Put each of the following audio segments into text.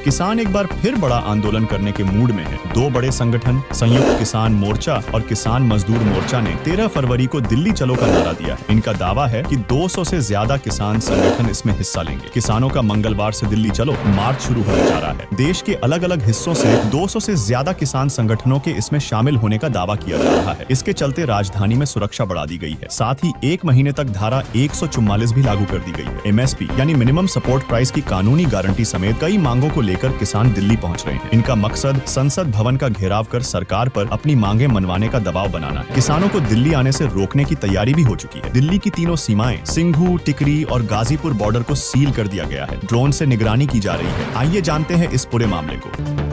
किसान एक बार फिर बड़ा आंदोलन करने के मूड में है। दो बड़े संगठन संयुक्त किसान मोर्चा और किसान मजदूर मोर्चा ने 13 फरवरी को दिल्ली चलो का नारा दिया है। इनका दावा है कि 200 से ज्यादा किसान संगठन इसमें हिस्सा लेंगे। किसानों का मंगलवार से दिल्ली चलो मार्च शुरू होने जा रहा है। देश के अलग अलग हिस्सों से 200 से ज्यादा किसान संगठनों के इसमें शामिल होने का दावा किया जा रहा है। इसके चलते राजधानी में सुरक्षा बढ़ा दी गई है। साथ ही 1 महीने तक धारा 144 भी लागू कर दी गई है। MSP यानी मिनिमम सपोर्ट प्राइस की कानूनी गारंटी समेत कई मांगों को लेकर किसान दिल्ली पहुंच रहे हैं। इनका मकसद संसद भवन का घेराव कर सरकार पर अपनी मांगे मनवाने का दबाव बनाना है। किसानों को दिल्ली आने से रोकने की तैयारी भी हो चुकी है। दिल्ली की तीनों सीमाएं सिंघू, टिकरी और गाजीपुर बॉर्डर को सील कर दिया गया है। ड्रोन से निगरानी की जा रही है। आइए जानते हैं इस पूरे मामले को।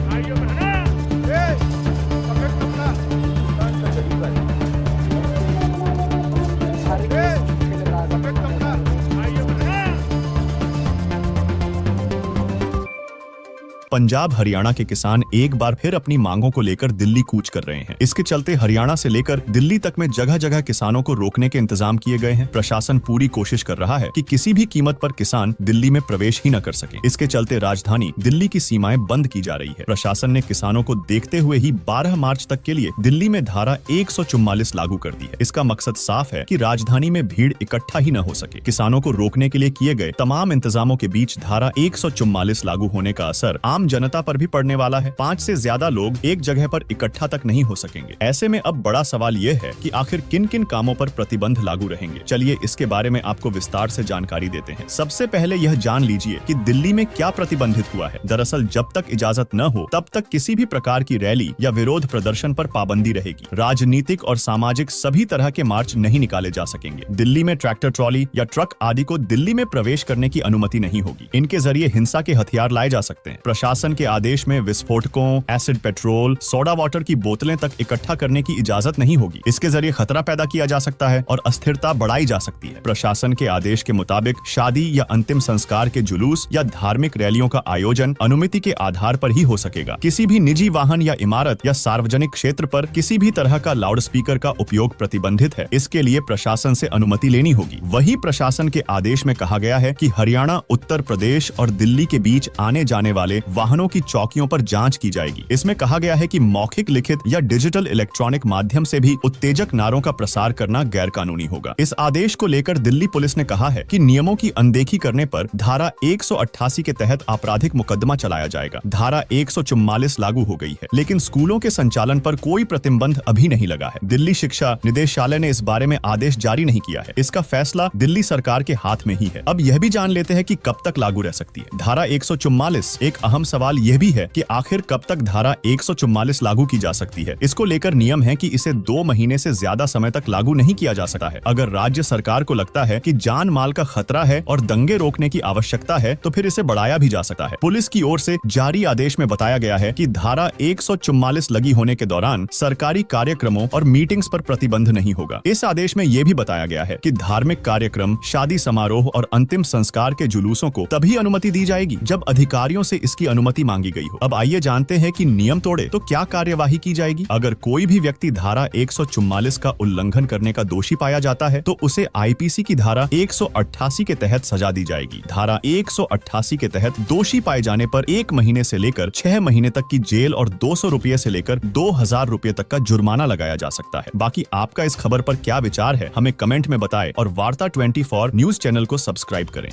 पंजाब हरियाणा के किसान एक बार फिर अपनी मांगों को लेकर दिल्ली कूच कर रहे हैं। इसके चलते हरियाणा से लेकर दिल्ली तक में जगह जगह किसानों को रोकने के इंतजाम किए गए हैं। प्रशासन पूरी कोशिश कर रहा है कि किसी भी कीमत पर किसान दिल्ली में प्रवेश ही न कर सके। इसके चलते राजधानी दिल्ली की सीमाएं बंद की जा रही है। प्रशासन ने किसानों को देखते हुए ही 12 मार्च तक के लिए दिल्ली में धारा 144 लागू कर दी है। इसका मकसद साफ है कि राजधानी में भीड़ इकट्ठा ही न हो सके। किसानों को रोकने के लिए किए गए तमाम इंतजामों के बीच धारा 144 लागू होने का असर आम जनता पर भी पड़ने वाला है। 5 से ज्यादा लोग एक जगह पर इकट्ठा तक नहीं हो सकेंगे। ऐसे में अब बड़ा सवाल यह है कि आखिर किन किन कामों पर प्रतिबंध लागू रहेंगे। चलिए इसके बारे में आपको विस्तार से जानकारी देते हैं। सबसे पहले यह जान लीजिए कि दिल्ली में क्या प्रतिबंधित हुआ है। दरअसल जब तक इजाजत न हो तब तक किसी भी प्रकार की रैली या विरोध प्रदर्शन पर पाबंदी रहेगी। राजनीतिक और सामाजिक सभी तरह के मार्च नहीं निकाले जा सकेंगे। दिल्ली में ट्रैक्टर ट्रॉली या ट्रक आदि को दिल्ली में प्रवेश करने की अनुमति नहीं होगी। इनके जरिए हिंसा के हथियार लाए जा सकते हैं। प्रशासन के आदेश में विस्फोटकों, एसिड पेट्रोल, सोडा वाटर की बोतलें तक इकट्ठा करने की इजाजत नहीं होगी। इसके जरिए खतरा पैदा किया जा सकता है और अस्थिरता बढ़ाई जा सकती है। प्रशासन के आदेश के मुताबिक शादी या अंतिम संस्कार के जुलूस या धार्मिक रैलियों का आयोजन अनुमति के आधार पर ही हो सकेगा। किसी भी निजी वाहन या इमारत या सार्वजनिक क्षेत्र पर किसी भी तरह का लाउड स्पीकर का उपयोग प्रतिबंधित है। इसके लिए प्रशासन से अनुमति लेनी होगी। वही प्रशासन के आदेश में कहा गया है कि हरियाणा, उत्तर प्रदेश और दिल्ली के बीच आने जाने वाले वाहनों की चौकियों पर जांच की जाएगी। इसमें कहा गया है कि मौखिक, लिखित या डिजिटल इलेक्ट्रॉनिक माध्यम से भी उत्तेजक नारों का प्रसार करना गैर कानूनी होगा। इस आदेश को लेकर दिल्ली पुलिस ने कहा है कि नियमों की अनदेखी करने पर धारा 188 के तहत आपराधिक मुकदमा चलाया जाएगा। धारा 144 लागू हो गई है, लेकिन स्कूलों के संचालन पर कोई प्रतिबंध अभी नहीं लगा है। दिल्ली शिक्षा निदेशालय ने इस बारे में आदेश जारी नहीं किया है। इसका फैसला दिल्ली सरकार के हाथ में ही है। अब यह भी जान लेते हैं कि कब तक लागू रह सकती है धारा 144। एक अहम सवाल यह भी है कि आखिर कब तक धारा 144 लागू की जा सकती है। इसको लेकर नियम है कि इसे 2 महीने से ज्यादा समय तक लागू नहीं किया जा सकता है। अगर राज्य सरकार को लगता है कि जान माल का खतरा है और दंगे रोकने की आवश्यकता है तो फिर इसे बढ़ाया भी जा सकता है। पुलिस की ओर से जारी आदेश में बताया गया है कि धारा 144 लगी होने के दौरान सरकारी कार्यक्रमों और मीटिंग्स पर प्रतिबंध नहीं होगा। इस आदेश में यह भी बताया गया है कि धार्मिक कार्यक्रम, शादी समारोह और अंतिम संस्कार के जुलूसों को तभी अनुमति दी जाएगी जब अधिकारियों से इसकी अनुमति मांगी गई हो। अब आइए जानते हैं कि नियम तोड़े तो क्या कार्यवाही की जाएगी। अगर कोई भी व्यक्ति धारा 144 का उल्लंघन करने का दोषी पाया जाता है तो उसे IPC की धारा 188 के तहत सजा दी जाएगी। धारा 188 के तहत दोषी पाए जाने पर 1 महीने से लेकर 6 महीने तक की जेल और 200 रुपये से लेकर 2000 रुपये तक का जुर्माना लगाया जा सकता है। बाकी आपका इस खबर पर क्या विचार है, हमें कमेंट में बताएं और वार्ता 24 न्यूज चैनल को सब्सक्राइब करें।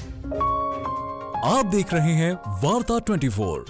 आप देख रहे हैं वार्ता 24।